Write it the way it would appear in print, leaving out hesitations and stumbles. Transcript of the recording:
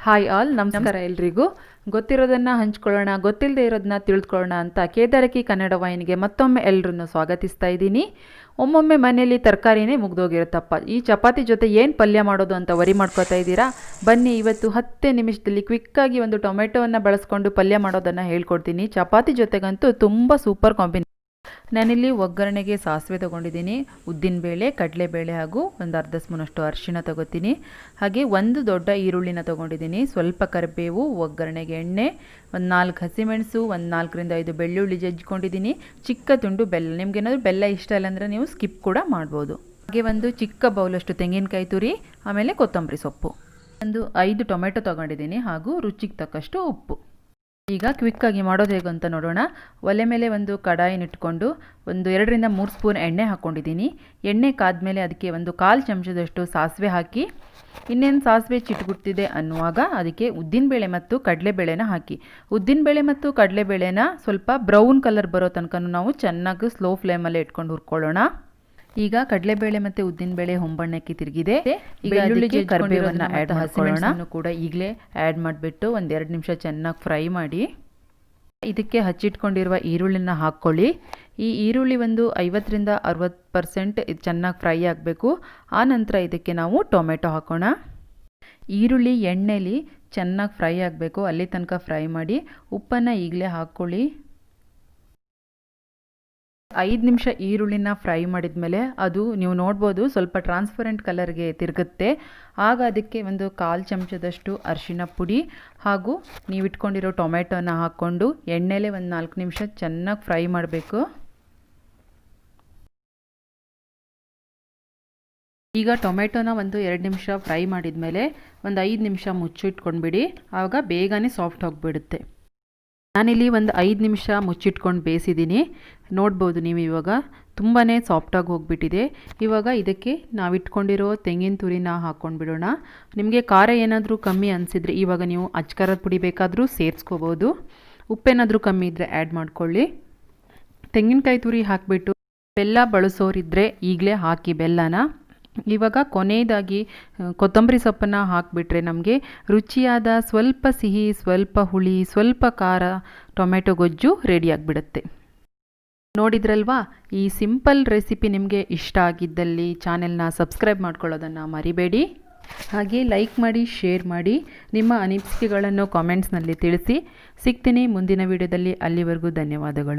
Hi all, ನಮಸ್ಕಾರ ಎಲ್ರಿಗೂ. ಗೊತ್ತಿರೋದನ್ನು ಹಂಚ್ಕೊಳ್ಳೋಣ, ಗೊತ್ತಿಲ್ಲದೆ ಇರೋದನ್ನ ತಿಳಿದುಕೊಳ್ಳೋಣ ಅಂತ ಕೇದಾರಕಿ ಕನ್ನಡ ವಾಹಿನಿಗೆ ಮತ್ತೊಮ್ಮೆ ಎಲ್ಲರನ್ನು ಸ್ವಾಗತಿಸ್ತಾ ಇದ್ದೀನಿ. ಒಮ್ಮೊಮ್ಮೆ ಮನೆಯಲ್ಲಿ ತರಕಾರಿನೇ ಮುಗ್ದೋಗಿರುತ್ತಪ್ಪ, ಈ ಚಪಾತಿ ಜೊತೆ ಏನು ಪಲ್ಯ ಮಾಡೋದು ಅಂತ ವರಿ ಮಾಡ್ಕೋತಾ ಇದ್ದೀರಾ? ಬನ್ನಿ, ಇವತ್ತು 10 ನಿಮಿಷದಲ್ಲಿ ಕ್ವಿಕ್ಕಾಗಿ ಒಂದು ಟೊಮೆಟೊವನ್ನು ಬಳಸ್ಕೊಂಡು ಪಲ್ಯ ಮಾಡೋದನ್ನು ಹೇಳ್ಕೊಡ್ತೀನಿ. ಚಪಾತಿ ಜೊತೆಗಂತೂ ತುಂಬ ಸೂಪರ್ ಕಾಂಬಿನೇಷನ್. ನಾನಿಲ್ಲಿ ಒಗ್ಗರಣೆಗೆ ಸಾಸಿವೆ ತೊಗೊಂಡಿದ್ದೀನಿ, ಉದ್ದಿನಬೇಳೆ, ಕಡಲೆಬೇಳೆ ಹಾಗೂ ಒಂದು ಅರ್ಧ ಸ್ಪೂನಷ್ಟು ಅರಿಶಿಣ ತೊಗೋತೀನಿ. ಹಾಗೆ ಒಂದು ದೊಡ್ಡ ಈರುಳ್ಳಿನ ತೊಗೊಂಡಿದ್ದೀನಿ, ಸ್ವಲ್ಪ ಕರಿಬೇವು, ಒಗ್ಗರಣೆಗೆ ಎಣ್ಣೆ, ಒಂದು 4 ಹಸಿಮೆಣಸು, ಒಂದು 4ರಿಂದ 5 ಬೆಳ್ಳುಳ್ಳಿ ಜಜ್ಜಿಕೊಂಡಿದ್ದೀನಿ, ಚಿಕ್ಕ ತುಂಡು ಬೆಲ್ಲ. ನಿಮ್ಗೇನಾದರೂ ಬೆಲ್ಲ ಇಷ್ಟ ಇಲ್ಲ ಅಂದರೆ ನೀವು ಸ್ಕಿಪ್ ಕೂಡ ಮಾಡ್ಬೋದು. ಹಾಗೆ ಒಂದು ಚಿಕ್ಕ ಬೌಲಷ್ಟು ತೆಂಗಿನಕಾಯಿ ತುರಿ, ಆಮೇಲೆ ಕೊತ್ತಂಬರಿ ಸೊಪ್ಪು, ಒಂದು 5 ಟೊಮೆಟೊ ತೊಗೊಂಡಿದ್ದೀನಿ ಹಾಗೂ ರುಚಿಗೆ ತಕ್ಕಷ್ಟು ಉಪ್ಪು. ಈಗ ಕ್ವಿಕ್ಕಾಗಿ ಮಾಡೋದು ಹೇಗೆ ಅಂತ ನೋಡೋಣ. ಒಲೆ ಮೇಲೆ ಒಂದು ಕಡಾಯಿನ ಇಟ್ಕೊಂಡು ಒಂದು 2ರಿಂದ 3 ಸ್ಪೂನ್ ಎಣ್ಣೆ ಹಾಕ್ಕೊಂಡಿದ್ದೀನಿ. ಎಣ್ಣೆ ಕಾದ್ಮೇಲೆ ಅದಕ್ಕೆ ಒಂದು 1/4 ಚಮಚದಷ್ಟು ಸಾಸಿವೆ ಹಾಕಿ, ಇನ್ನೇನು ಸಾಸಿವೆ ಚಿಟ್ಗುಡ್ತಿದೆ ಅನ್ನುವಾಗ ಅದಕ್ಕೆ ಉದ್ದಿನಬೇಳೆ ಮತ್ತು ಕಡಲೆಬೇಳೆನ ಹಾಕಿ. ಉದ್ದಿನಬೇಳೆ ಮತ್ತು ಕಡಲೆಬೇಳೆನ ಸ್ವಲ್ಪ ಬ್ರೌನ್ ಕಲರ್ ಬರೋ ತನಕ ನಾವು ಚೆನ್ನಾಗಿ ಸ್ಲೋ ಫ್ಲೇಮಲ್ಲೇ ಇಟ್ಕೊಂಡು ಹುರ್ಕೊಳ್ಳೋಣ. ಈಗ ಕಡಲೆಬೇಳೆ ಮತ್ತು ಉದ್ದಿನಬೇಳೆ ಹೊಂಬಣ್ಣಕ್ಕೆ ತಿರುಗಿದೆ. ಈಗ ಅದಕ್ಕೆ ಕರಿಬೇವನ್ನು ಆ್ಯಡ್ ಹಾಕೊಳ್ಳೋಣ. ಕೂಡ ಈಗಲೇ ಆ್ಯಡ್ ಮಾಡಿಬಿಟ್ಟು ಒಂದು 2 ನಿಮಿಷ ಚೆನ್ನಾಗಿ ಫ್ರೈ ಮಾಡಿ ಇದಕ್ಕೆ ಹಚ್ಚಿಟ್ಕೊಂಡಿರುವ ಈರುಳ್ಳಿನ ಹಾಕ್ಕೊಳ್ಳಿ. ಈ ಈರುಳ್ಳಿ ಒಂದು 50ರಿಂದ 60% ಚೆನ್ನಾಗಿ ಫ್ರೈ ಆಗಬೇಕು. ಆ ನಂತರ ಇದಕ್ಕೆ ನಾವು ಟೊಮೆಟೊ ಹಾಕೋಣ. ಈರುಳ್ಳಿ ಎಣ್ಣೆಲಿ ಚೆನ್ನಾಗಿ ಫ್ರೈ ಆಗಬೇಕು, ಅಲ್ಲಿ ತನಕ ಫ್ರೈ ಮಾಡಿ. ಉಪ್ಪನ್ನು ಈಗಲೇ ಹಾಕ್ಕೊಳ್ಳಿ. 5 ನಿಮಿಷ ಈರುಳ್ಳಿನ ಫ್ರೈ ಮಾಡಿದ ಮೇಲೆ ಅದು ನೀವು ನೋಡ್ಬೋದು ಸ್ವಲ್ಪ ಟ್ರಾನ್ಸ್ಪರೆಂಟ್ ಕಲರ್ಗೆ ತಿರುಗುತ್ತೆ. ಆಗ ಅದಕ್ಕೆ ಒಂದು 1/4 ಚಮಚದಷ್ಟು ಅರಿಶಿನ ಪುಡಿ ಹಾಗೂ ನೀವು ಇಟ್ಕೊಂಡಿರೋ ಟೊಮೆಟೊನ ಹಾಕ್ಕೊಂಡು ಎಣ್ಣೆಲೆ ಒಂದು 4 ನಿಮಿಷ ಚೆನ್ನಾಗಿ ಫ್ರೈ ಮಾಡಬೇಕು. ಈಗ ಟೊಮೆಟೊನ ಒಂದು 2 ನಿಮಿಷ ಫ್ರೈ ಮಾಡಿದ ಮೇಲೆ ಒಂದು 5 ನಿಮಿಷ ಮುಚ್ಚಿಟ್ಕೊಂಡ್ಬಿಡಿ, ಆವಾಗ ಬೇಗನೆ ಸಾಫ್ಟ್ ಹೋಗಿಬಿಡುತ್ತೆ. ನಾನಿಲ್ಲಿ ಒಂದು 5 ನಿಮಿಷ ಮುಚ್ಚಿಟ್ಕೊಂಡು ಬೇಯಿಸಿದ್ದೀನಿ. ನೋಡ್ಬೋದು ನೀವು, ಇವಾಗ ತುಂಬಾ ಸಾಫ್ಟಾಗಿ ಹೋಗಿಬಿಟ್ಟಿದೆ. ಇವಾಗ ಇದಕ್ಕೆ ನಾವು ಇಟ್ಕೊಂಡಿರೋ ತೆಂಗಿನ ತುರಿನ ಹಾಕ್ಕೊಂಡು ಬಿಡೋಣ. ನಿಮಗೆ ಖಾರ ಏನಾದರೂ ಕಮ್ಮಿ ಅನಿಸಿದರೆ ಇವಾಗ ನೀವು ಅಚ್ಕಾರದ ಪುಡಿ ಬೇಕಾದರೂ ಸೇರಿಸ್ಕೋಬೋದು. ಉಪ್ಪೇನಾದರೂ ಕಮ್ಮಿ ಇದ್ದರೆ ಆ್ಯಡ್ ಮಾಡ್ಕೊಳ್ಳಿ. ತೆಂಗಿನಕಾಯಿ ತುರಿ ಹಾಕಿಬಿಟ್ಟು ಬೆಲ್ಲ ಬಳಸೋರಿದ್ದರೆ ಈಗಲೇ ಹಾಕಿ ಬೆಲ್ಲನ. ಇವಾಗ ಕೊನೆಯದಾಗಿ ಕೊತ್ತಂಬರಿ ಸೊಪ್ಪನ್ನು ಹಾಕಿಬಿಟ್ರೆ ನಮಗೆ ರುಚಿಯಾದ ಸ್ವಲ್ಪ ಸಿಹಿ, ಸ್ವಲ್ಪ ಹುಳಿ, ಸ್ವಲ್ಪ ಖಾರ ಟೊಮೆಟೊ ಗೊಜ್ಜು ರೆಡಿಯಾಗಿಬಿಡುತ್ತೆ. ನೋಡಿದ್ರಲ್ವಾ? ಈ ಸಿಂಪಲ್ ರೆಸಿಪಿ ನಿಮಗೆ ಇಷ್ಟ ಆಗಿದ್ದಲ್ಲಿ ಚಾನೆಲ್ನ ಸಬ್ಸ್ಕ್ರೈಬ್ ಮಾಡ್ಕೊಳ್ಳೋದನ್ನು ಮರಿಬೇಡಿ. ಹಾಗೆ ಲೈಕ್ ಮಾಡಿ, ಶೇರ್ ಮಾಡಿ, ನಿಮ್ಮ ಅನಿಸಿಕೆಗಳನ್ನು ಕಾಮೆಂಟ್ಸ್ನಲ್ಲಿ ತಿಳಿಸಿ. ಸಿಗ್ತೀನಿ ಮುಂದಿನ ವಿಡಿಯೋದಲ್ಲಿ. ಅಲ್ಲಿವರೆಗೂ ಧನ್ಯವಾದಗಳು.